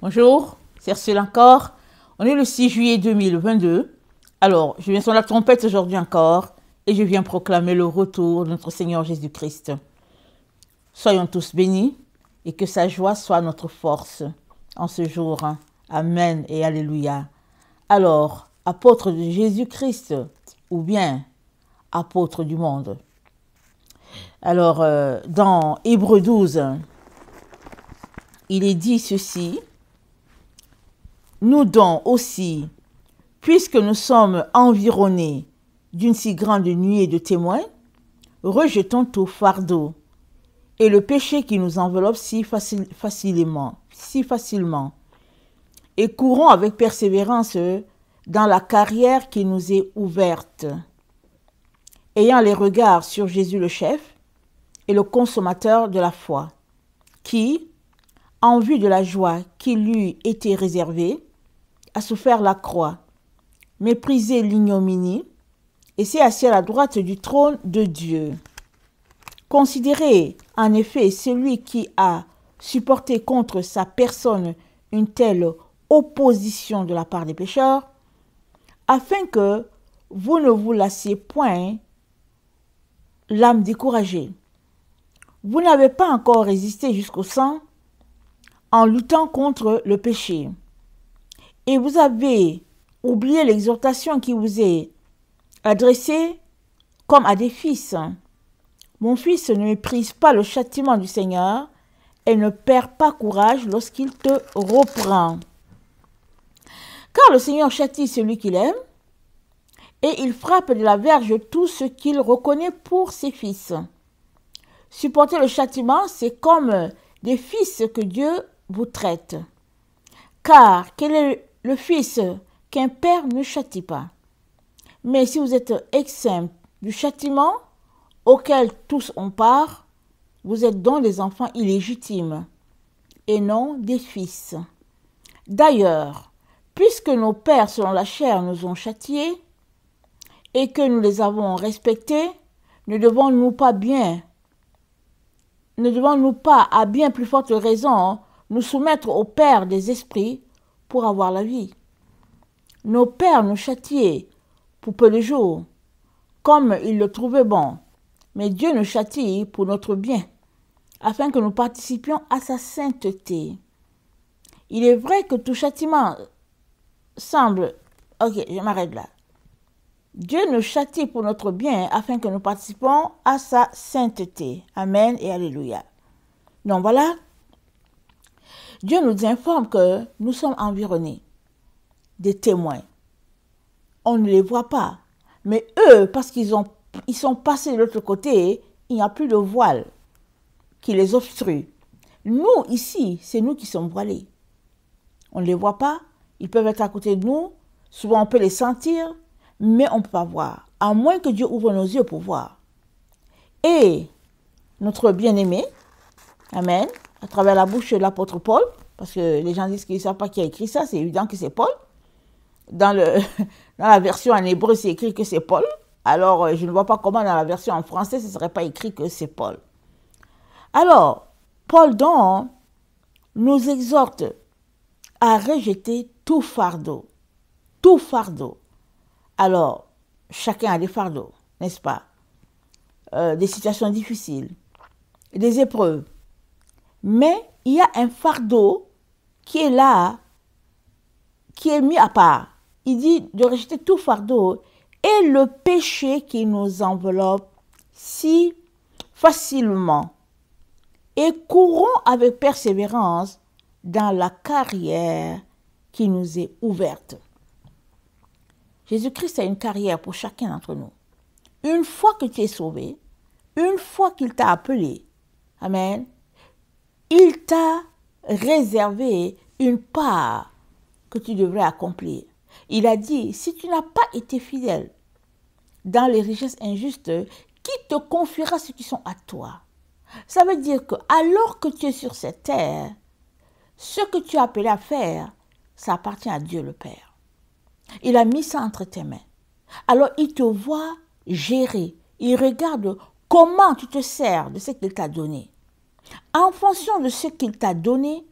Bonjour, c'est Ursule encore. On est le 6 juillet 2022. Alors, je viens sur la trompette aujourd'hui encore et je viens proclamer le retour de notre Seigneur Jésus-Christ. Soyons tous bénis et que sa joie soit notre force en ce jour. Amen et Alléluia. Alors, apôtre de Jésus-Christ ou bien apôtre du monde. Alors, dans Hébreux 12, il est dit ceci. Nous donc aussi, puisque nous sommes environnés d'une si grande nuée de témoins, rejetons tout fardeau et le péché qui nous enveloppe si facilement, et courons avec persévérance dans la carrière qui nous est ouverte, ayant les regards sur Jésus le chef et le consommateur de la foi, qui, en vue de la joie qui lui était réservée, a souffert la croix, méprisé l'ignominie, et s'est assis à la droite du trône de Dieu. Considérez en effet celui qui a supporté contre sa personne une telle opposition de la part des pécheurs, afin que vous ne vous lassiez point l'âme découragée. Vous n'avez pas encore résisté jusqu'au sang en luttant contre le péché. Et vous avez oublié l'exhortation qui vous est adressée comme à des fils. Mon fils, ne méprise pas le châtiment du Seigneur et ne perd pas courage lorsqu'il te reprend. Car le Seigneur châtie celui qu'il aime et il frappe de la verge tout ce qu'il reconnaît pour ses fils. Supporter le châtiment, c'est comme des fils que Dieu vous traite. Car quel est le fils qu'un père ne châtie pas? Mais si vous êtes exempt du châtiment auquel tous ont part, vous êtes donc des enfants illégitimes et non des fils. D'ailleurs, puisque nos pères selon la chair nous ont châtiés et que nous les avons respectés, ne devons-nous pas à bien plus forte raison nous soumettre au Père des esprits pour avoir la vie? Nos pères nous châtiaient pour peu de jours, comme ils le trouvaient bon, mais Dieu nous châtie pour notre bien, afin que nous participions à sa sainteté. Il est vrai que tout châtiment semble... Ok, je m'arrête là. Dieu nous châtie pour notre bien, afin que nous participions à sa sainteté. Amen et Alléluia. Donc voilà, Dieu nous informe que nous sommes environnés des témoins. On ne les voit pas. Mais eux, parce qu'ils sont passés de l'autre côté, il n'y a plus de voile qui les obstrue. Nous, ici, c'est nous qui sommes voilés. On ne les voit pas. Ils peuvent être à côté de nous. Souvent, on peut les sentir, mais on ne peut pas voir. À moins que Dieu ouvre nos yeux pour voir. Et notre bien-aimé, Amen, à travers la bouche de l'apôtre Paul, parce que les gens disent qu'ils ne savent pas qui a écrit ça, c'est évident que c'est Paul. Dans la version en hébreu, c'est écrit que c'est Paul. Alors, je ne vois pas comment dans la version en français, ce ne serait pas écrit que c'est Paul. Alors, Paul donc nous exhorte à rejeter tout fardeau. Tout fardeau. Alors, chacun a des fardeaux, n'est-ce pas? Des situations difficiles, des épreuves. Mais il y a un fardeau qui est là, qui est mis à part. Il dit de rejeter tout fardeau et le péché qui nous enveloppe si facilement et courons avec persévérance dans la carrière qui nous est ouverte. Jésus-Christ a une carrière pour chacun d'entre nous. Une fois que tu es sauvé, une fois qu'il t'a appelé, Amen, il t'a réservé une part que tu devrais accomplir. Il a dit, si tu n'as pas été fidèle dans les richesses injustes, qui te confiera ce qui sont à toi? Ça veut dire que alors que tu es sur cette terre, ce que tu as appelé à faire, ça appartient à Dieu le Père. Il a mis ça entre tes mains. Alors il te voit gérer. Il regarde comment tu te sers de ce qu'il t'a donné. En fonction de ce qu'il t'a donné,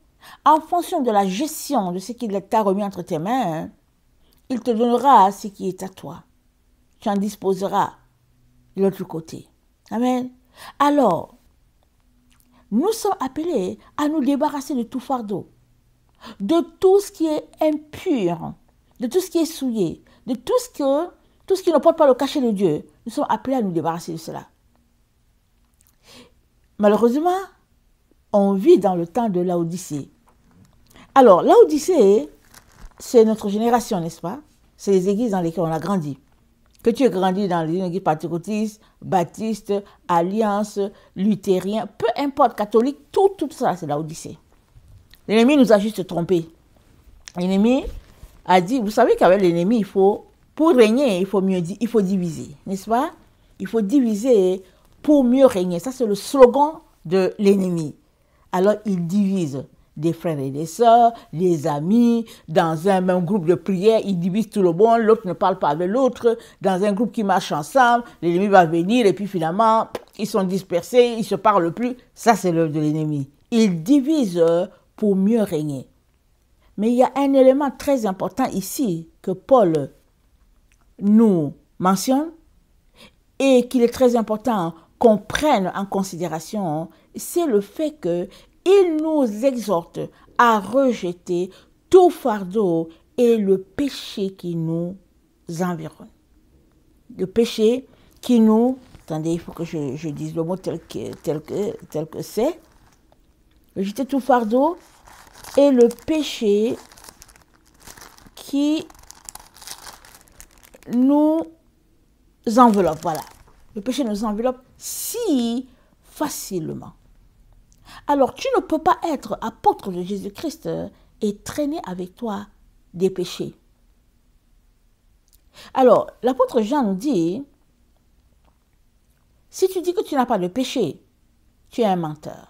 En fonction de la gestion de ce qu'il t'a remis entre tes mains, il te donnera ce qui est à toi. Tu en disposeras de l'autre côté. Amen. Alors, nous sommes appelés à nous débarrasser de tout fardeau, de tout ce qui est impur, de tout ce qui est souillé, de tout ce qui ne porte pas le cachet de Dieu. Nous sommes appelés à nous débarrasser de cela. Malheureusement, on vit dans le temps de Laodicée. Alors, Laodicée, c'est notre génération, n'est-ce pas? C'est les églises dans lesquelles on a grandi. Que tu aies grandi dans les églises pentecôtistes, baptistes, alliances, luthériens, peu importe, catholiques, tout ça, c'est Laodicée. L'ennemi nous a juste trompés. L'ennemi a dit, vous savez qu'avec l'ennemi, pour régner, il faut diviser, n'est-ce pas? Il faut diviser pour mieux régner. Ça, c'est le slogan de l'ennemi. Alors, il divise des frères et des sœurs, des amis, dans un même groupe de prière, il divise tout le monde, l'autre ne parle pas avec l'autre, dans un groupe qui marche ensemble, l'ennemi va venir et puis finalement, ils sont dispersés, ils ne se parlent plus. Ça, c'est l'œuvre de l'ennemi. Il divise pour mieux régner. Mais il y a un élément très important ici que Paul nous mentionne et qu'il est très important qu'on prenne en considération, c'est le fait qu'il nous exhorte à rejeter tout fardeau et le péché qui nous environne. Le péché qui nous... Attendez, il faut que je dise le mot tel que c'est. Rejeter tout fardeau et le péché qui nous enveloppe. Voilà. Le péché nous enveloppe si facilement. Alors, tu ne peux pas être apôtre de Jésus-Christ et traîner avec toi des péchés. Alors, l'apôtre Jean nous dit, si tu dis que tu n'as pas de péché, tu es un menteur.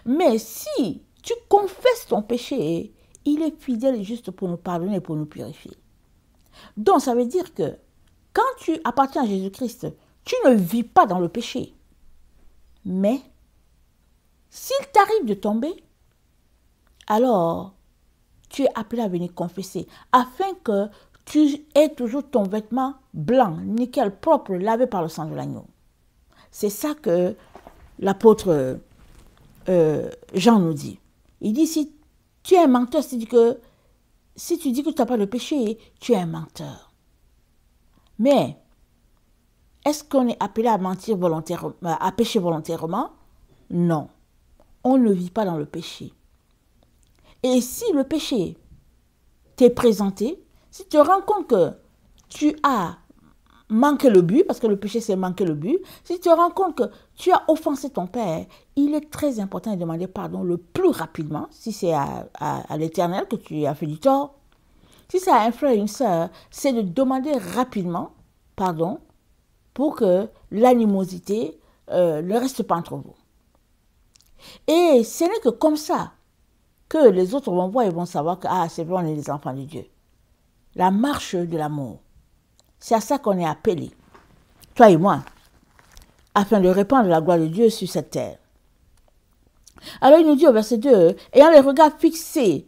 Mais si tu confesses ton péché, il est fidèle et juste pour nous pardonner et pour nous purifier. Donc, ça veut dire que quand tu appartiens à Jésus-Christ, tu ne vis pas dans le péché. Mais, s'il t'arrive de tomber, alors tu es appelé à venir confesser, afin que tu aies toujours ton vêtement blanc, nickel, propre, lavé par le sang de l'agneau. C'est ça que l'apôtre Jean nous dit. Il dit, si tu es un menteur, si tu dis que tu n'as pas de péché, tu es un menteur. Mais, est-ce qu'on est appelé à mentir volontairement, à pécher volontairement? Non. On ne vit pas dans le péché. Et si le péché t'est présenté, si tu te rends compte que tu as manqué le but, parce que le péché c'est manquer le but, si tu te rends compte que tu as offensé ton Père, il est très important de demander pardon le plus rapidement, si c'est à l'Éternel que tu as fait du tort. Si c'est à un frère et une sœur, c'est de demander rapidement pardon pour que l'animosité ne reste pas entre vous. Et ce n'est que comme ça que les autres vont voir et vont savoir que c'est vrai, on est les enfants de Dieu. La marche de l'amour. C'est à ça qu'on est appelés, toi et moi, afin de répandre la gloire de Dieu sur cette terre. Alors il nous dit au verset 2, ayant les regards fixés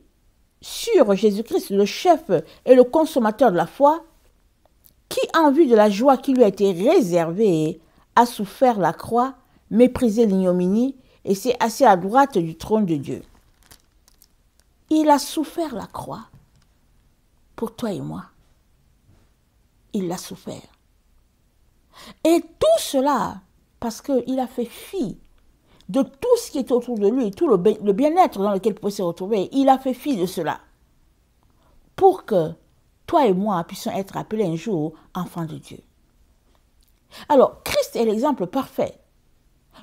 sur Jésus-Christ, le chef et le consommateur de la foi, qui en vue de la joie qui lui a été réservée, a souffert la croix, méprisé l'ignominie et s'est assis à droite du trône de Dieu. Il a souffert la croix pour toi et moi. Il l'a souffert. Et tout cela parce qu'il a fait fi de tout ce qui est autour de lui, tout le bien-être dans lequel il pouvait se retrouver. Il a fait fi de cela pour que toi et moi puissions être appelés un jour enfants de Dieu. Alors, Christ est l'exemple parfait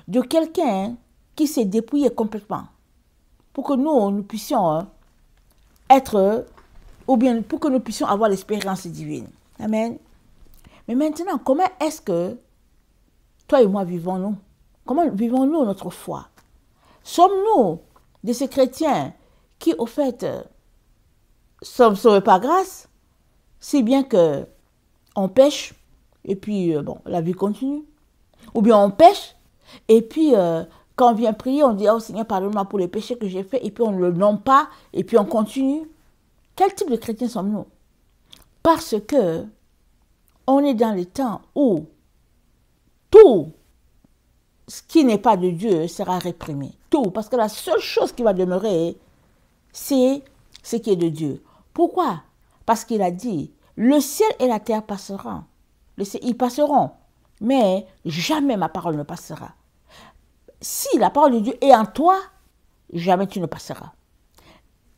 de quelqu'un qui s'est dépouillé complètement pour que nous puissions être, ou bien pour que nous puissions avoir l'expérience divine. Amen. Mais maintenant, comment est-ce que toi et moi vivons-nous? Comment vivons-nous notre foi? Sommes-nous de ces chrétiens qui, au fait, sommes sauvés par grâce, si bien que on pêche et puis la vie continue? Ou bien on pêche et puis Quand on vient prier, on dit, oh Seigneur, pardonne-moi pour les péchés que j'ai faits, et puis on ne le nomme pas, et puis on continue. Quel type de chrétiens sommes-nous? Parce que on est dans les temps où tout ce qui n'est pas de Dieu sera réprimé. Tout, parce que la seule chose qui va demeurer, c'est ce qui est de Dieu. Pourquoi? Parce qu'il a dit, le ciel et la terre passeront. Ils passeront, mais jamais ma parole ne passera. Si la parole de Dieu est en toi, jamais tu ne passeras.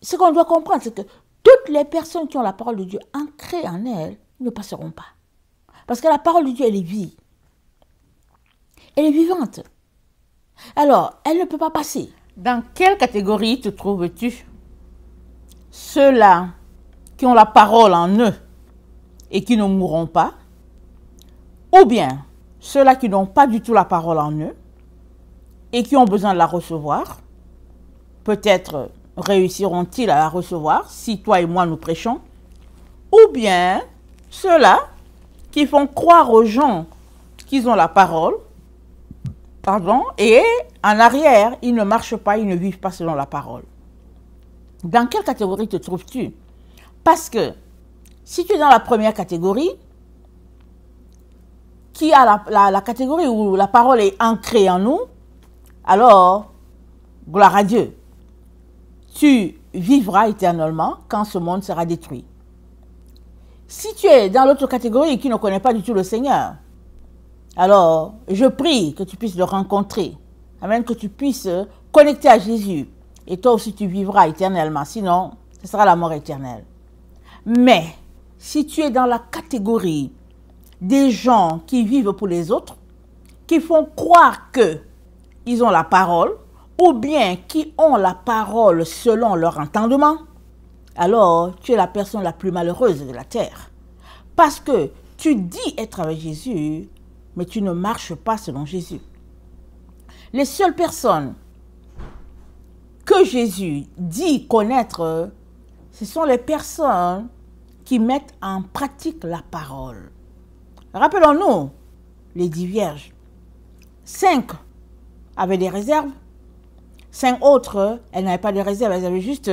Ce qu'on doit comprendre, c'est que toutes les personnes qui ont la parole de Dieu ancrée en elles ne passeront pas. Parce que la parole de Dieu, elle est vie. Elle est vivante. Alors, elle ne peut pas passer. Dans quelle catégorie te trouves-tu? Ceux-là qui ont la parole en eux et qui ne mourront pas, ou bien ceux-là qui n'ont pas du tout la parole en eux et qui ont besoin de la recevoir. Peut-être réussiront-ils à la recevoir si toi et moi nous prêchons, ou bien ceux-là qui font croire aux gens qu'ils ont la parole, et en arrière, ils ne marchent pas, ils ne vivent pas selon la parole. Dans quelle catégorie te trouves-tu? Parce que si tu es dans la première catégorie, qui a la catégorie où la parole est ancrée en nous, alors, gloire à Dieu, tu vivras éternellement quand ce monde sera détruit. Si tu es dans l'autre catégorie qui ne connaît pas du tout le Seigneur, alors je prie que tu puisses le rencontrer, amen, que tu puisses connecter à Jésus, et toi aussi tu vivras éternellement, sinon ce sera la mort éternelle. Mais si tu es dans la catégorie des gens qui vivent pour les autres, qui font croire qu'ils ont la parole, ou bien qui ont la parole selon leur entendement, alors tu es la personne la plus malheureuse de la terre. Parce que tu dis être avec Jésus, mais tu ne marches pas selon Jésus. Les seules personnes que Jésus dit connaître, ce sont les personnes qui mettent en pratique la parole. Rappelons-nous, les 10 vierges. 5 avaient des réserves. 5 autres, elles n'avaient pas de réserve, elles avaient juste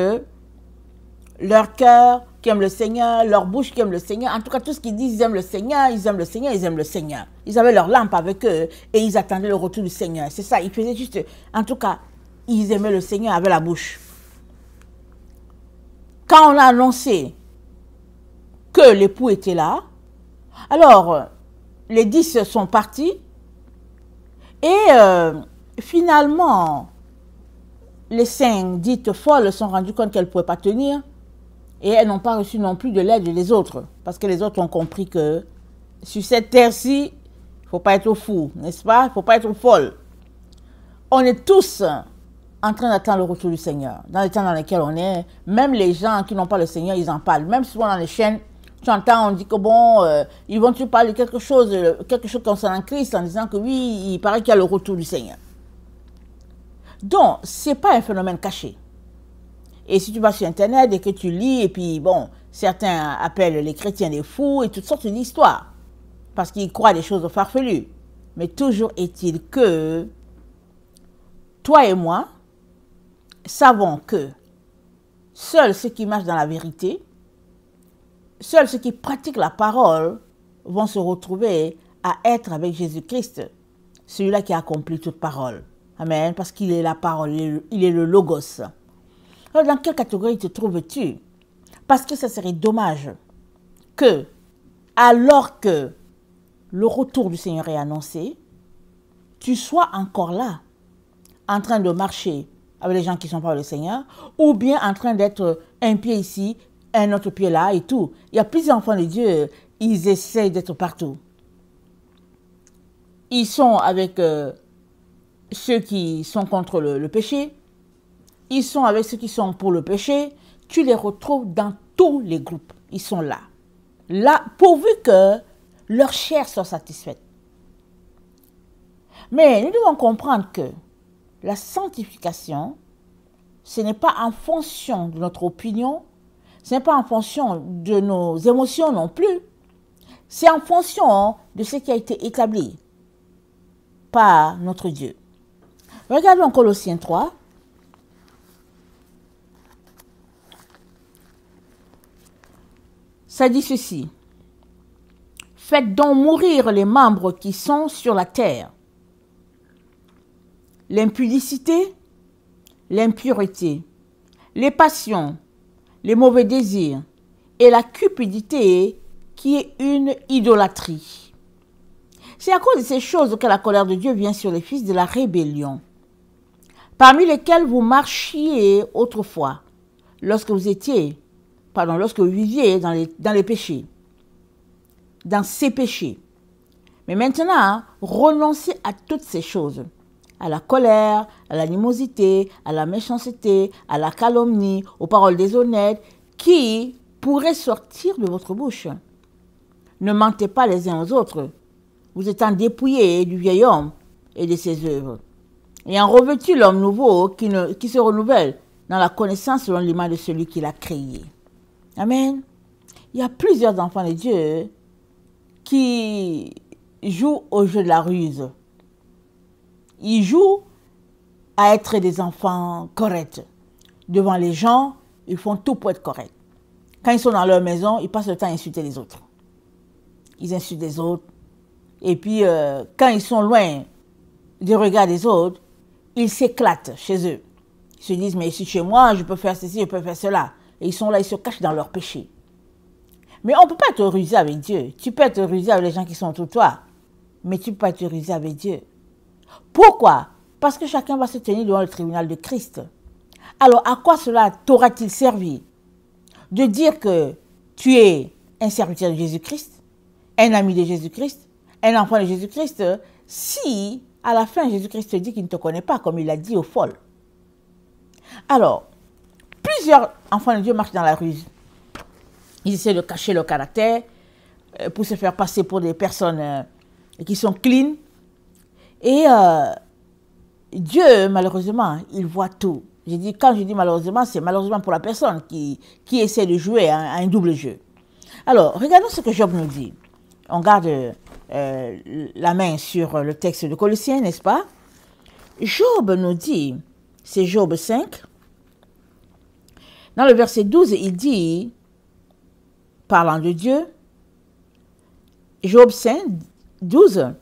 leur cœur qui aime le Seigneur, leur bouche qui aime le Seigneur. En tout cas, tout ce qu'ils disent, ils aiment le Seigneur, ils aiment le Seigneur, ils aiment le Seigneur. Ils avaient leur lampe avec eux et ils attendaient le retour du Seigneur. C'est ça, ils faisaient juste, en tout cas, ils aimaient le Seigneur avec la bouche. Quand on a annoncé que l'époux était là, alors les 10 sont partis et finalement, les 5 dites folles se sont rendues compte qu'elles ne pouvaient pas tenir et elles n'ont pas reçu non plus de l'aide des autres parce que les autres ont compris que sur cette terre-ci, il ne faut pas être fou, n'est-ce pas? Il ne faut pas être folle. On est tous en train d'attendre le retour du Seigneur. Dans les temps dans lesquels on est, même les gens qui n'ont pas le Seigneur, ils en parlent. Même souvent dans les chaînes, tu entends, on dit que bon, ils vont te parler quelque chose concernant Christ en disant que oui, il paraît qu'il y a le retour du Seigneur. Donc, ce n'est pas un phénomène caché. Et si tu vas sur Internet et que tu lis, et puis bon, certains appellent les chrétiens des fous et toutes sortes d'histoires, parce qu'ils croient des choses farfelues. Mais toujours est-il que toi et moi savons que seuls ceux qui marchent dans la vérité, seuls ceux qui pratiquent la parole vont se retrouver à être avec Jésus-Christ, celui-là qui a accompli toute parole. Amen, parce qu'il est la parole, il est le logos. Alors, dans quelle catégorie te trouves-tu? Parce que ça serait dommage que, alors que le retour du Seigneur est annoncé, tu sois encore là, en train de marcher avec les gens qui sont pas le Seigneur, ou bien en train d'être un pied ici, un autre pied là et tout. Il y a plusieurs enfants de Dieu, ils essayent d'être partout. Ils sont avec ceux qui sont contre le péché, ils sont avec ceux qui sont pour le péché, tu les retrouves dans tous les groupes, ils sont là. Là, pourvu que leur chair soit satisfaite. Mais nous devons comprendre que la sanctification, ce n'est pas en fonction de notre opinion, ce n'est pas en fonction de nos émotions non plus, c'est en fonction de ce qui a été établi par notre Dieu. Regardons Colossiens 3. Ça dit ceci. Faites donc mourir les membres qui sont sur la terre. L'impudicité, l'impureté, les passions, les mauvais désirs et la cupidité qui est une idolâtrie. C'est à cause de ces choses que la colère de Dieu vient sur les fils de la rébellion, parmi lesquels vous marchiez autrefois, lorsque vous viviez dans les péchés, dans ces péchés. Mais maintenant, renoncez à toutes ces choses, à la colère, à l'animosité, à la méchanceté, à la calomnie, aux paroles déshonnêtes, qui pourraient sortir de votre bouche. Ne mentez pas les uns aux autres, vous étant dépouillés du vieil homme et de ses œuvres, et en revêtu l'homme nouveau qui se renouvelle dans la connaissance selon l'image de celui qui l'a créé. Amen. Il y a plusieurs enfants de Dieu qui jouent au jeu de la ruse. Ils jouent à être des enfants corrects. Devant les gens, ils font tout pour être corrects. Quand ils sont dans leur maison, ils passent le temps à insulter les autres. Ils insultent les autres. Et puis, quand ils sont loin du regard des autres, ils s'éclatent chez eux. Ils se disent, mais ici chez moi, je peux faire ceci, je peux faire cela. Et ils sont là, ils se cachent dans leur péché. Mais on ne peut pas te ruser avec Dieu. Tu peux te ruser avec les gens qui sont autour de toi. Mais tu ne peux pas te ruser avec Dieu. Pourquoi? Parce que chacun va se tenir devant le tribunal de Christ. Alors, à quoi cela t'aura-t-il servi? De dire que tu es un serviteur de Jésus-Christ, un ami de Jésus-Christ, un enfant de Jésus-Christ, si à la fin Jésus-Christ te dit qu'il ne te connaît pas, comme il l'a dit aux folles. Alors, plusieurs enfants de Dieu marchent dans la ruse. Ils essaient de cacher leur caractère pour se faire passer pour des personnes qui sont clean. Et Dieu, malheureusement, il voit tout. Quand je dis malheureusement, c'est malheureusement pour la personne qui essaie de jouer à un double jeu. Alors, regardons ce que Job nous dit. On garde la main sur le texte de Colossiens, n'est-ce pas? Job nous dit, c'est Job 5, dans le verset 12, il dit, parlant de Dieu, Job 5, 12,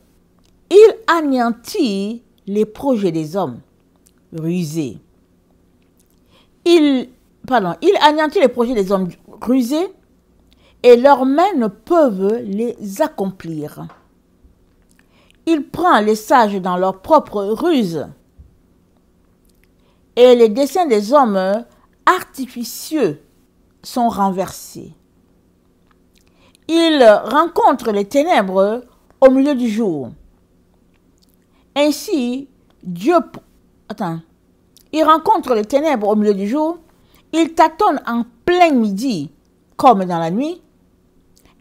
il anéantit les projets des hommes rusés. Il anéantit les projets des hommes rusés et leurs mains ne peuvent les accomplir. Il prend les sages dans leur propre ruse et les desseins des hommes artificieux sont renversés. Il rencontre les ténèbres au milieu du jour. Ainsi, il rencontre les ténèbres au milieu du jour, il tâtonne en plein midi comme dans la nuit.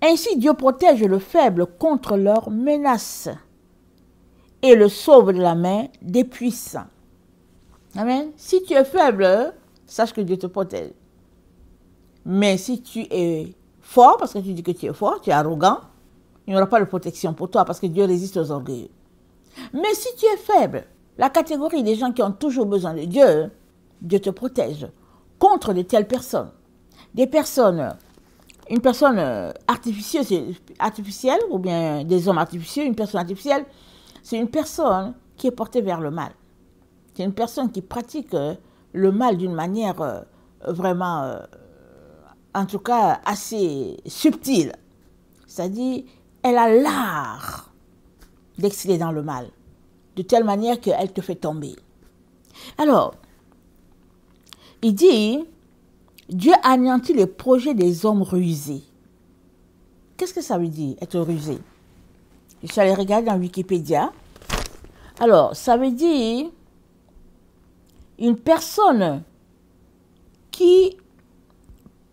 Ainsi, Dieu protège le faible contre leurs menaces et le sauve de la main des puissants. Amen. Si tu es faible, sache que Dieu te protège. Mais si tu es fort, parce que tu dis que tu es fort, tu es arrogant, il n'y aura pas de protection pour toi parce que Dieu résiste aux orgueilleux. Mais si tu es faible, la catégorie des gens qui ont toujours besoin de Dieu, Dieu te protège contre de telles personnes. Une personne artificielle ou bien des hommes artificieux, une personne artificielle, c'est une personne qui est portée vers le mal. C'est une personne qui pratique le mal d'une manière vraiment, en tout cas, assez subtile. C'est-à-dire, elle a l'art d'exceller dans le mal, de telle manière qu'elle te fait tomber. Alors, il dit, Dieu anéantit les projets des hommes rusés. Qu'est-ce que ça veut dire, être rusé? Je suis allée regarder dans Wikipédia. Alors, ça veut dire une personne qui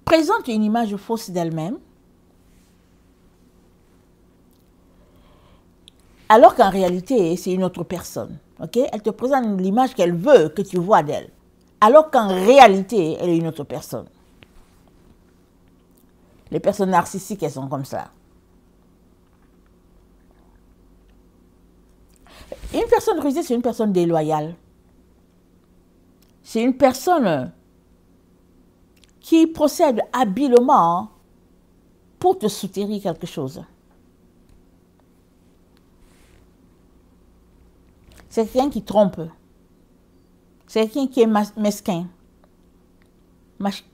présente une image fausse d'elle-même, alors qu'en réalité, c'est une autre personne. Okay? Elle te présente l'image qu'elle veut que tu vois d'elle, alors qu'en réalité, elle est une autre personne. Les personnes narcissiques, elles sont comme ça. Une personne rusée, c'est une personne déloyale. c'est une personne qui procède habilement pour te soutenir quelque chose. C'est quelqu'un qui trompe. C'est quelqu'un qui est mesquin,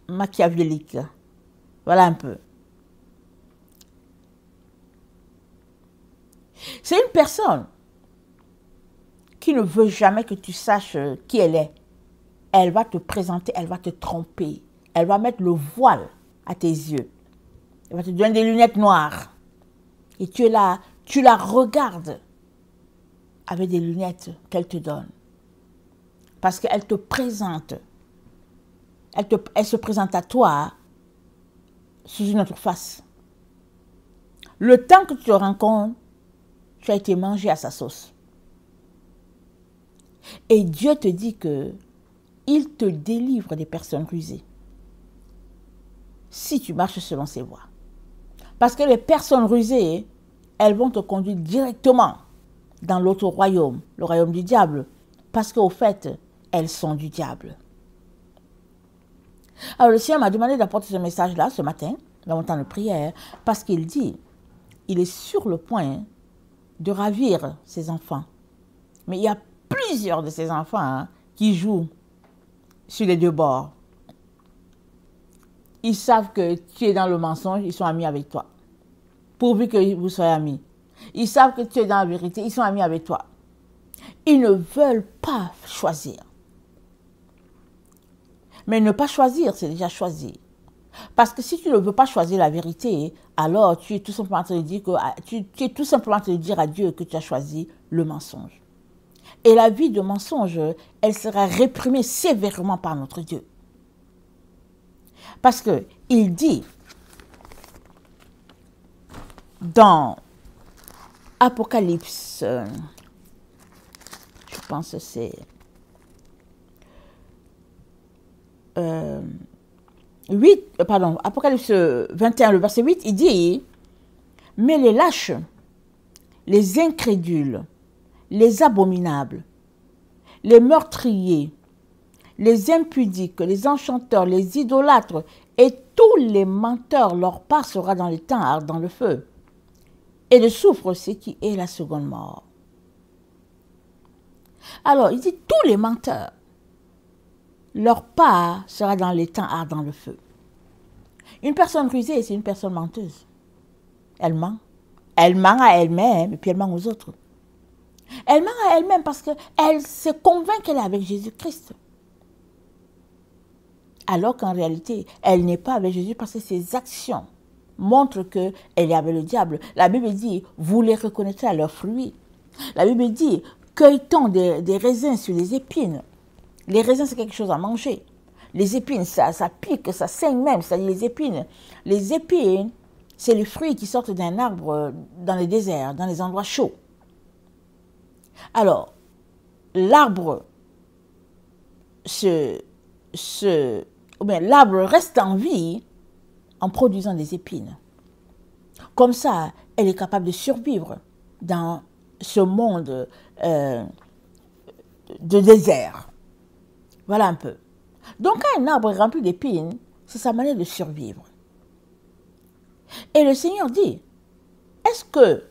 machiavélique. Voilà un peu. C'est une personne qui ne veut jamais que tu saches qui elle est. Elle va te présenter, elle va te tromper. Elle va mettre le voile à tes yeux. Elle va te donner des lunettes noires. Et tu es là, tu la regardes avec des lunettes qu'elle te donne. Parce qu'elle te présente. Elle se présente à toi sous une autre face. Le temps que tu te rends compte, tu as été mangé à sa sauce. Et Dieu te dit que il te délivre des personnes rusées. Si tu marches selon ses voies. Parce que les personnes rusées, elles vont te conduire directement dans l'autre royaume, le royaume du diable. Parce qu'au fait, elles sont du diable. Alors le Seigneur m'a demandé d'apporter ce message-là ce matin, dans mon temps de prière, parce qu'il dit, il est sur le point de ravir ses enfants. Mais il y a plusieurs de ces enfants qui jouent sur les deux bords. Ils savent que tu es dans le mensonge, ils sont amis avec toi. Pourvu que vous soyez amis. Ils savent que tu es dans la vérité, ils sont amis avec toi. Ils ne veulent pas choisir. Mais ne pas choisir, c'est déjà choisir. Parce que si tu ne veux pas choisir la vérité, alors tu es tout simplement en train de dire tu es tout simplement en train de dire à Dieu que tu as choisi le mensonge. Et la vie de mensonge, elle sera réprimée sévèrement par notre Dieu. Parce que il dit dans Apocalypse, je pense que c'est Apocalypse 21, le verset 8, il dit, mais les lâches, les incrédules, les abominables, les meurtriers, les impudiques, les enchanteurs, les idolâtres et tous les menteurs, leur part sera dans les temps ardents le feu. Et le soufre, c'est qui est la seconde mort. Alors, il dit tous les menteurs, leur part sera dans les temps ardents le feu. Une personne rusée, c'est une personne menteuse. Elle ment. Elle ment à elle-même et puis elle ment aux autres. Elle ment à elle-même parce qu'elle se convainc qu'elle est avec Jésus-Christ. Alors qu'en réalité, elle n'est pas avec Jésus parce que ses actions montrent qu'elle est avec le diable. La Bible dit, vous les reconnaîtrez à leurs fruits. La Bible dit, cueille-t-on des raisins sur les épines. Les raisins, c'est quelque chose à manger. Les épines, ça pique, ça saigne même, c'est-à-dire les épines. Les épines, c'est les fruits qui sortent d'un arbre dans les déserts, dans les endroits chauds. Alors, l'arbre l'arbre reste en vie en produisant des épines. Comme ça, elle est capable de survivre dans ce monde de désert. Voilà un peu. Donc, quand un arbre est rempli d'épines, c'est sa manière de survivre. Et le Seigneur dit, est-ce que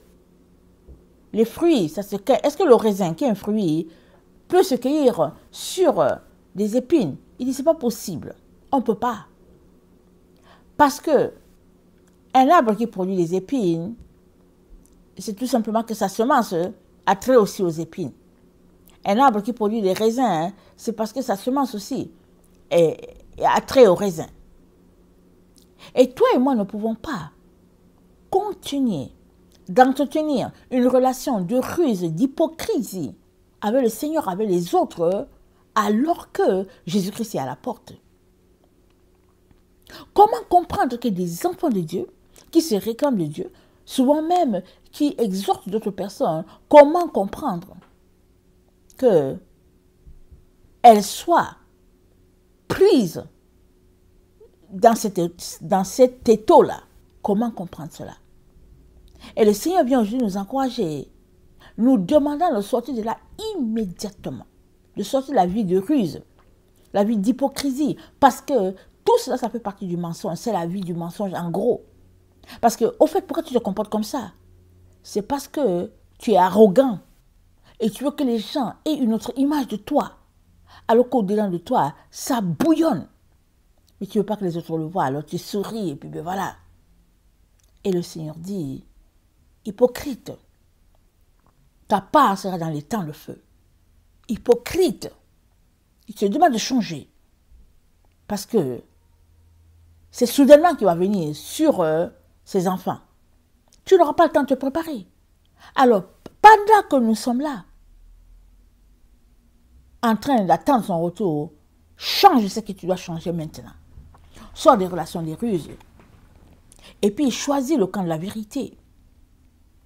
les fruits, est-ce que le raisin, qui est un fruit, peut se cueillir sur des épines? Il dit, c'est pas possible. On ne peut pas. Parce que un arbre qui produit des épines, c'est tout simplement que sa semence a trait aussi aux épines. Un arbre qui produit des raisins, c'est parce que sa semence aussi a trait aux raisins. Et toi et moi ne pouvons pas continuer d'entretenir une relation de ruse, d'hypocrisie avec le Seigneur, avec les autres, alors que Jésus-Christ est à la porte. Comment comprendre que des enfants de Dieu, qui se réclament de Dieu, souvent même qui exhortent d'autres personnes, comment comprendre qu'elles soient prises dans cet étau-là? Comment comprendre cela? Et le Seigneur vient aujourd'hui nous encourager, nous demandant de sortir de là immédiatement, de sortir de la vie de ruse, la vie d'hypocrisie. Parce que tout cela, ça fait partie du mensonge. C'est la vie du mensonge en gros. Parce que, au fait, pourquoi tu te comportes comme ça? C'est parce que tu es arrogant et tu veux que les gens aient une autre image de toi. Alors qu'au-delà de toi, ça bouillonne. Mais tu ne veux pas que les autres le voient, alors tu souris et puis ben voilà. Et le Seigneur dit, hypocrite, ta part sera dans les temps de feu. Hypocrite, il te demande de changer. Parce que c'est soudainement qu'il va venir sur ses enfants. Tu n'auras pas le temps de te préparer. Alors, pendant que nous sommes là, en train d'attendre son retour, change ce que tu dois changer maintenant. Sors des relations des ruses. Et puis, choisis le camp de la vérité.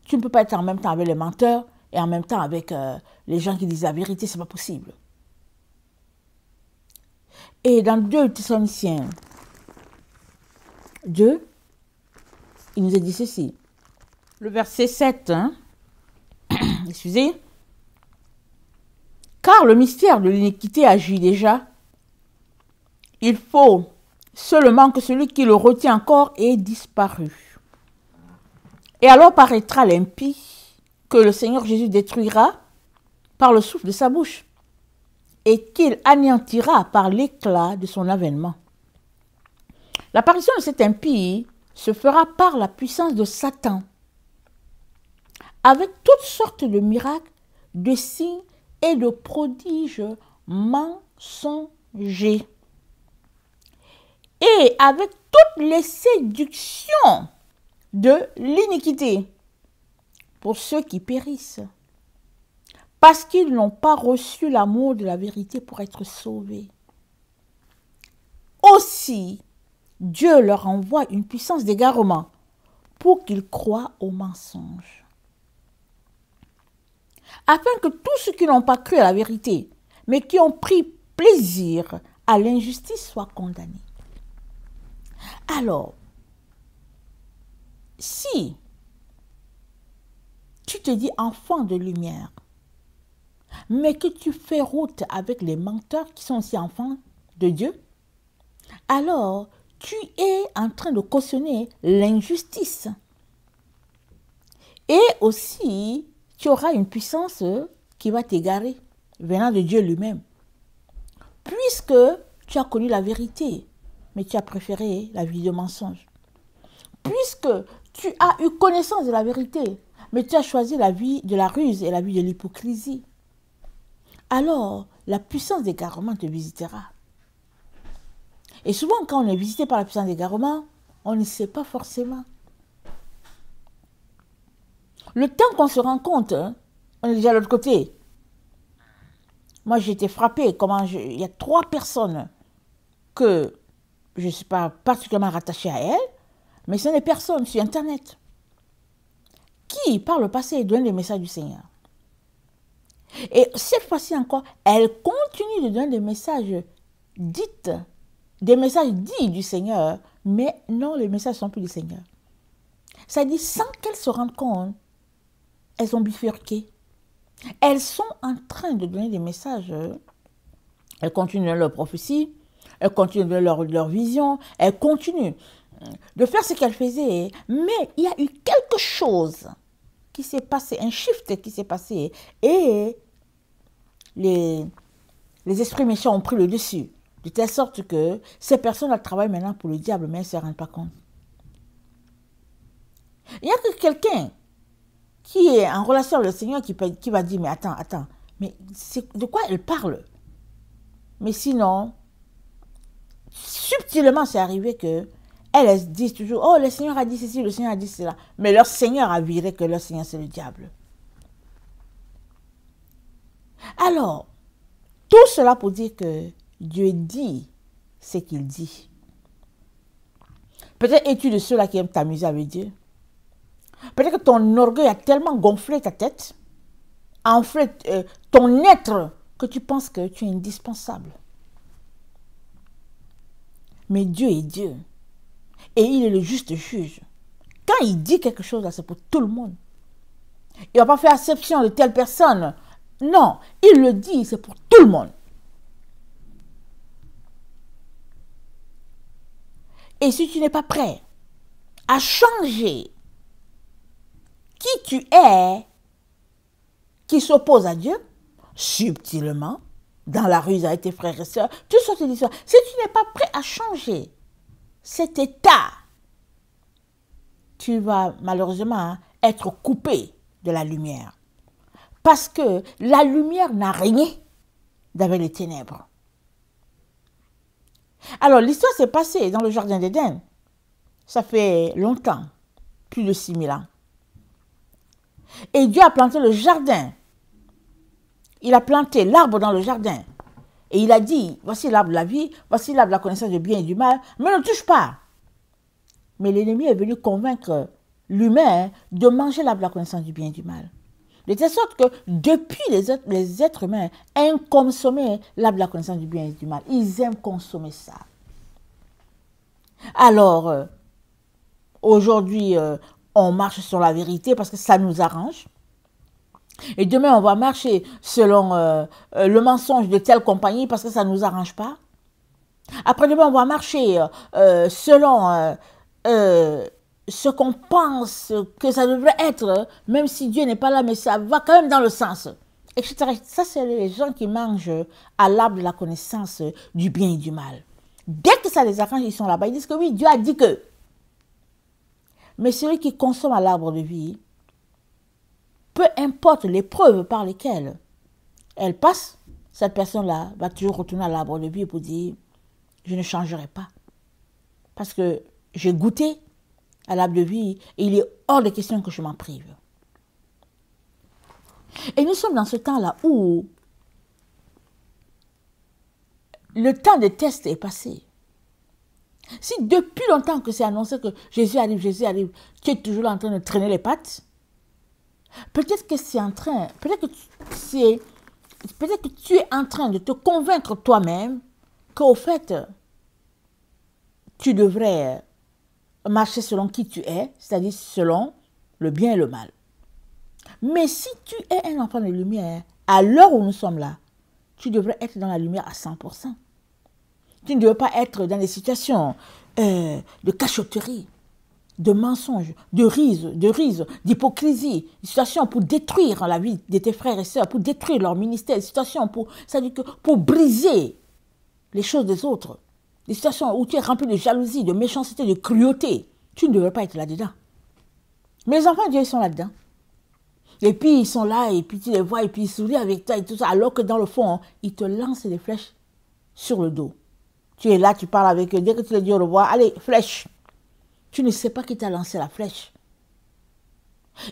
Tu ne peux pas être en même temps avec les menteurs et en même temps avec les gens qui disent la vérité, ce n'est pas possible. Et dans 2 Thessaloniciens 2, il nous est dit ceci. Le verset 7, excusez. Car le mystère de l'iniquité agit déjà. Il faut seulement que celui qui le retient encore ait disparu. Et alors paraîtra l'impie que le Seigneur Jésus détruira par le souffle de sa bouche et qu'il anéantira par l'éclat de son avènement. L'apparition de cet impie se fera par la puissance de Satan, avec toutes sortes de miracles, de signes et de prodiges mensongers, et avec toutes les séductions de l'iniquité pour ceux qui périssent, parce qu'ils n'ont pas reçu l'amour de la vérité pour être sauvés. Aussi, Dieu leur envoie une puissance d'égarement pour qu'ils croient au mensonge, afin que tous ceux qui n'ont pas cru à la vérité, mais qui ont pris plaisir à l'injustice soient condamnés. Alors, si tu te dis enfant de lumière, mais que tu fais route avec les menteurs qui sont aussi enfants de Dieu, alors tu es en train de cautionner l'injustice. Et aussi, tu auras une puissance qui va t'égarer, venant de Dieu lui-même. Puisque tu as connu la vérité, mais tu as préféré la vie de mensonge. Puisque tu as eu connaissance de la vérité, mais tu as choisi la vie de la ruse et la vie de l'hypocrisie. Alors, la puissance d'égarement te visitera. Et souvent, quand on est visité par la puissance d'égarement, on ne sait pas forcément. Le temps qu'on se rend compte, on est déjà à l'autre côté. Moi, j'ai été frappée. Il y a 3 personnes que je ne suis pas particulièrement rattachée à elles, mais ce sont des personnes sur Internet qui, par le passé, donnent des messages du Seigneur. Et cette fois-ci encore, elles continuent de donner des messages dits du Seigneur, mais non, les messages ne sont plus du Seigneur. C'est-à-dire, sans qu'elles se rendent compte, elles ont bifurqué. Elles sont en train de donner des messages. Elles continuent de donner leur prophétie, elles continuent de donner leur vision, elles continuent de faire ce qu'elles faisaient. Mais il y a eu quelque chose qui s'est passé, un shift qui s'est passé, et les esprits méchants ont pris le dessus, de telle sorte que ces personnes travaillent maintenant pour le diable, mais elles ne se rendent pas compte. Il n'y a que quelqu'un qui est en relation avec le Seigneur qui va dire, mais attends, mais de quoi elle parle? Mais sinon, subtilement, c'est arrivé que elles disent toujours, oh, le Seigneur a dit ceci, le Seigneur a dit cela. Mais leur Seigneur a viré que leur Seigneur, c'est le diable. Alors, tout cela pour dire que Dieu dit ce qu'il dit. Peut-être es-tu de ceux-là qui aiment t'amuser avec Dieu. Peut-être que ton orgueil a tellement gonflé ta tête, enflé ton être, que tu penses que tu es indispensable. Mais Dieu est Dieu. Et il est le juste juge. Quand il dit quelque chose, c'est pour tout le monde. Il ne va pas faire exception de telle personne. Non, il le dit, c'est pour tout le monde. Et si tu n'es pas prêt à changer qui tu es, qui s'oppose à Dieu, subtilement, dans la rue avec tes frères et sœurs, toutes sortes d'histoires. Si tu n'es pas prêt à changer cet état, tu vas malheureusement être coupé de la lumière. Parce que la lumière n'a rien d'avec les ténèbres. Alors, l'histoire s'est passée dans le jardin d'Éden. Ça fait longtemps, plus de 6000 ans. Et Dieu a planté le jardin. Il a planté l'arbre dans le jardin. Et il a dit, voici l'arbre de la vie, voici l'arbre de la connaissance du bien et du mal, mais ne touche pas. Mais l'ennemi est venu convaincre l'humain de manger l'arbre de la connaissance du bien et du mal. De telle sorte que depuis les êtres humains aiment consommer l'arbre de la connaissance du bien et du mal. Ils aiment consommer ça. Alors, aujourd'hui, on marche sur la vérité parce que ça nous arrange. Et demain, on va marcher selon le mensonge de telle compagnie parce que ça ne nous arrange pas. Après-demain, on va marcher selon ce qu'on pense que ça devrait être, même si Dieu n'est pas là, mais ça va quand même dans le sens, etc. Ça, c'est les gens qui mangent à l'arbre de la connaissance du bien et du mal. Dès que ça les arrange, ils sont là-bas. Ils disent que oui, Dieu a dit que. Mais celui qui consomme à l'arbre de vie, peu importe les preuves par lesquelles elle passe, cette personne-là va toujours retourner à l'arbre de vie pour dire « Je ne changerai pas. Parce que j'ai goûté à l'arbre de vie et il est hors de question que je m'en prive. » Et nous sommes dans ce temps-là où le temps de test est passé. Si depuis longtemps que c'est annoncé que Jésus arrive, tu es toujours là en train de traîner les pattes, peut-être que c'est en train, peut-être que tu es en train de te convaincre toi-même qu'au fait, tu devrais marcher selon qui tu es, c'est-à-dire selon le bien et le mal. Mais si tu es un enfant de lumière, à l'heure où nous sommes là, tu devrais être dans la lumière à 100%. Tu ne devrais pas être dans des situations de cachotterie, de mensonges, de ruse, d'hypocrisie, des situations pour détruire la vie de tes frères et sœurs, pour détruire leur ministère, des situations pour briser les choses des autres, des situations où tu es rempli de jalousie, de méchanceté, de cruauté. Tu ne devrais pas être là-dedans. Mais les enfants de Dieu, ils sont là-dedans. Et puis ils sont là, et puis tu les vois, et puis ils sourient avec toi et tout ça, alors que dans le fond, ils te lancent des flèches sur le dos. Tu es là, tu parles avec eux, dès que tu leur dis au revoir, allez, flèche. Tu ne sais pas qui t'a lancé la flèche.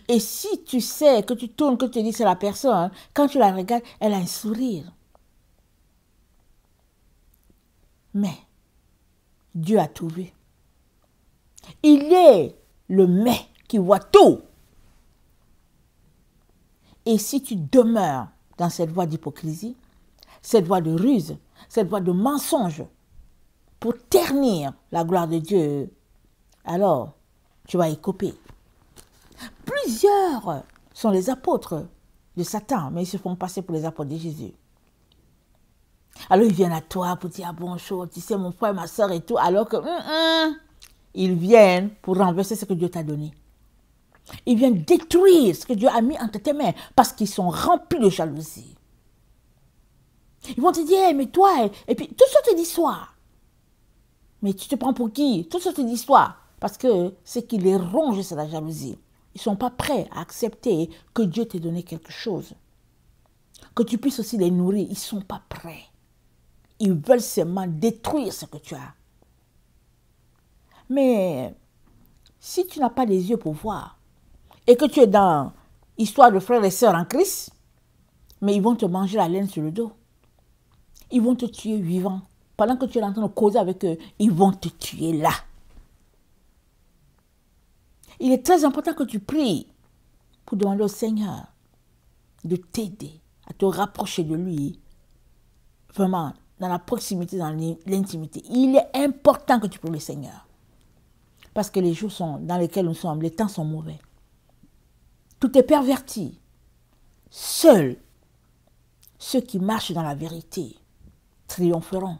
Et si tu sais que tu tournes, que tu te dis c'est la personne, quand tu la regardes, elle a un sourire. Mais Dieu a tout vu. Il est le mais qui voit tout. Et si tu demeures dans cette voie d'hypocrisie, cette voie de ruse, cette voie de mensonge, pour ternir la gloire de Dieu, alors tu vas y couper. Plusieurs sont les apôtres de Satan, mais ils se font passer pour les apôtres de Jésus. Alors ils viennent à toi pour dire bonjour, tu sais mon frère, ma soeur et tout, alors que ils viennent pour renverser ce que Dieu t'a donné. Ils viennent détruire ce que Dieu a mis entre tes mains parce qu'ils sont remplis de jalousie. Ils vont te dire, hey, mais toi, et puis toutes sortes d'histoires. Mais tu te prends pour qui? Toutes sortes d'histoires. Parce que ce qui les ronge, c'est la jalousie. Ils ne sont pas prêts à accepter que Dieu t'ait donné quelque chose. Que tu puisses aussi les nourrir. Ils ne sont pas prêts. Ils veulent seulement détruire ce que tu as. Mais si tu n'as pas les yeux pour voir, et que tu es dans histoire de frères et sœurs en Christ, mais ils vont te manger la laine sur le dos. Ils vont te tuer vivant. Pendant que tu es en train de causer avec eux, ils vont te tuer là. Il est très important que tu pries pour demander au Seigneur de t'aider à te rapprocher de lui, vraiment dans la proximité, dans l'intimité. Il est important que tu pries le Seigneur. Parce que les jours dans lesquels nous sommes, les temps sont mauvais. Tout est perverti. Seuls ceux qui marchent dans la vérité triompheront.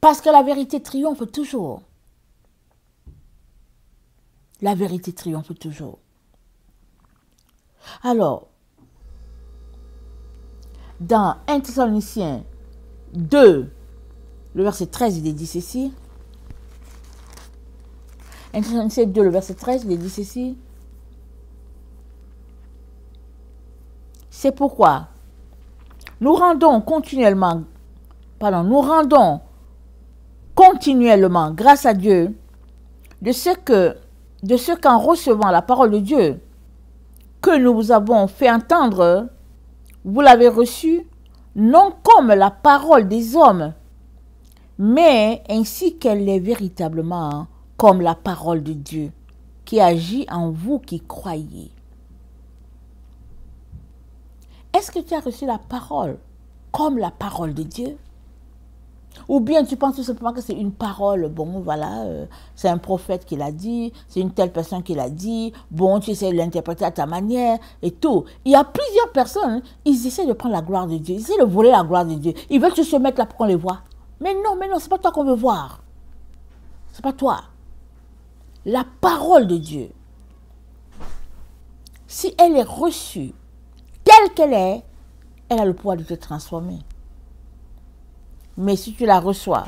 Parce que la vérité triomphe toujours. la vérité triomphe toujours. Alors, dans 1 Thessaloniciens 2, le verset 13, il est dit ceci. 1 Thessaloniciens 2, le verset 13, il est dit ceci. C'est pourquoi nous rendons continuellement grâce à Dieu de ce qu'en recevant la parole de Dieu que nous vous avons fait entendre, vous l'avez reçue non comme la parole des hommes, mais ainsi qu'elle est véritablement comme la parole de Dieu qui agit en vous qui croyez. Est-ce que tu as reçu la parole comme la parole de Dieu? Ou bien tu penses tout simplement que c'est une parole, bon voilà, c'est un prophète qui l'a dit, c'est une telle personne qui l'a dit, bon tu essaies de l'interpréter à ta manière et tout. Il y a plusieurs personnes, ils essaient de prendre la gloire de Dieu, ils essaient de voler la gloire de Dieu. Ils veulent se mettre là pour qu'on les voit. Mais non, c'est pas toi qu'on veut voir. C'est pas toi. La parole de Dieu, si elle est reçue telle qu'elle est, elle a le pouvoir de te transformer. Mais si tu la reçois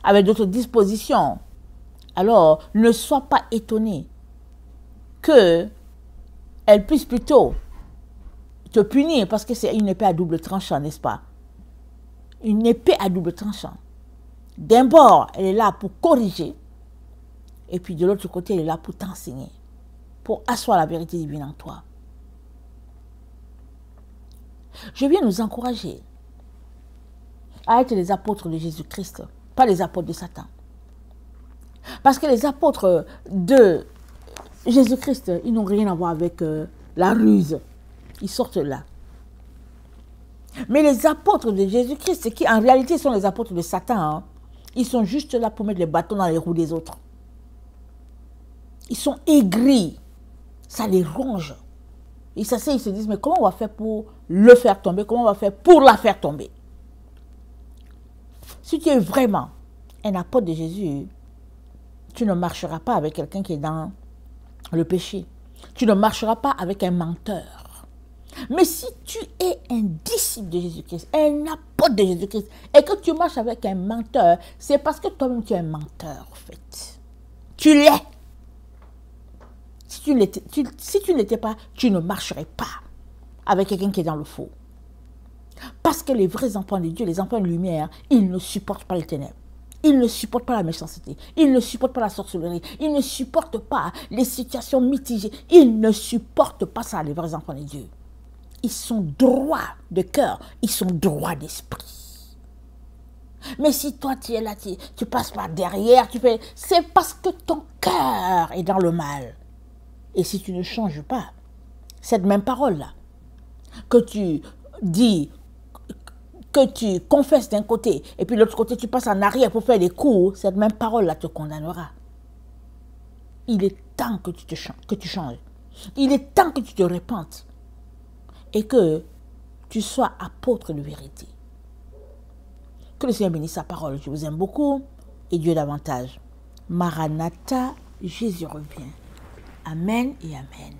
avec d'autres dispositions, alors ne sois pas étonné qu'elle puisse plutôt te punir, parce que c'est une épée à double tranchant, n'est-ce pas? Une épée à double tranchant. D'un bord, elle est là pour corriger, et puis de l'autre côté, elle est là pour t'enseigner, pour asseoir la vérité divine en toi. Je viens nous encourager à être les apôtres de Jésus-Christ, pas les apôtres de Satan. Parce que les apôtres de Jésus-Christ, ils n'ont rien à voir avec la ruse. Ils sortent là. Mais les apôtres de Jésus-Christ, qui en réalité sont les apôtres de Satan, ils sont juste là pour mettre les bâtons dans les roues des autres. Ils sont aigris. Ça les ronge. Ils s'asseyent, ils se disent, mais comment on va faire pour le faire tomber? Comment on va faire pour la faire tomber? Si tu es vraiment un apôtre de Jésus, tu ne marcheras pas avec quelqu'un qui est dans le péché. Tu ne marcheras pas avec un menteur. Mais si tu es un disciple de Jésus-Christ, un apôtre de Jésus-Christ, et que tu marches avec un menteur, c'est parce que toi-même tu es un menteur, en fait. Tu l'es. Si tu ne l'étais pas, tu ne marcherais pas avec quelqu'un qui est dans le faux. Parce que les vrais enfants de Dieu, les enfants de lumière, ils ne supportent pas les ténèbres. Ils ne supportent pas la méchanceté. Ils ne supportent pas la sorcellerie. Ils ne supportent pas les situations mitigées. Ils ne supportent pas ça, les vrais enfants de Dieu. Ils sont droits de cœur. Ils sont droits d'esprit. Mais si toi, tu es là, tu passes par derrière, c'est parce que ton cœur est dans le mal. Et si tu ne changes pas, cette même parole-là, que tu dis, que tu confesses d'un côté, et puis de l'autre côté, tu passes en arrière pour faire des coups, cette même parole-là te condamnera. Il est temps que tu changes. Il est temps que tu te repentes. Et que tu sois apôtre de vérité. Que le Seigneur bénisse sa parole. Je vous aime beaucoup et Dieu davantage. Maranatha, Jésus revient. Amen et amen.